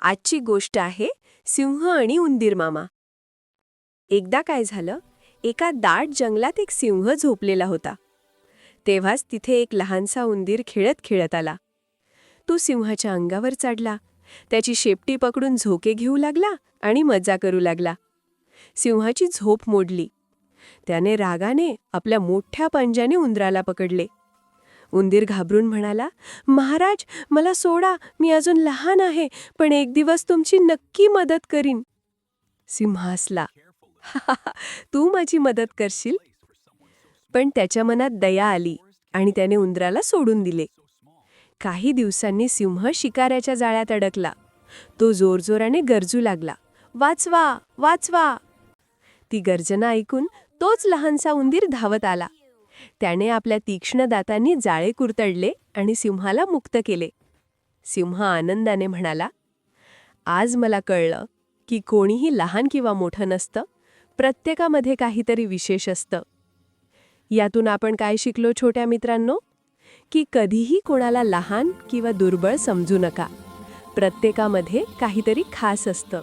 आजची गोष्ट आहे सिंह आणि उंदीर मामा. एकदा काय झालं, एका दाट जंगलात एक सिंह झोपलेला होता. तेव्हाच तिथे एक लहानसा उंदीर खेळत खेळत आला. तो सिंहाच्या अंगावर चढला, त्याची शेपटी पकडून झोके घेऊ लागला आणि मजा करू लागला. सिंहाची झोप मोडली. त्याने रागाने आपल्या मोठ्या पंजाने उंदराला पकडले. उंदीर घाबरून म्हणाला, महाराज, मला सोडा, मी अजून लहान आहे, पण एक दिवस तुमची नक्की मदत करीन. सिंह हसला, तू माझी मदत करशील? पण त्याच्या मनात दया आली आणि त्याने उंदराला सोडून दिले. काही दिवसांनी सिंह शिकाऱ्याच्या जाळ्यात अडकला. तो जोरजोराने गरजू लागला, वाचवा, वाचवा. ती गर्जना ऐकून तोच लहानसा उंदीर धावत आला. त्याने आपल्या तीक्ष्ण दातांनी जाळे कुरतडले आणि सिंहाला मुक्त केले. सिंह आनंदाने म्हणाला, आज मला कळलं की कोणीही लहान किंवा मोठं नसतं, प्रत्येकामध्ये काहीतरी विशेष असतं. यातून आपण काय शिकलो छोट्या मित्रांनो? की कधीही कोणाला लहान किंवा दुर्बळ समजू नका. प्रत्येकामध्ये काहीतरी खास असतं.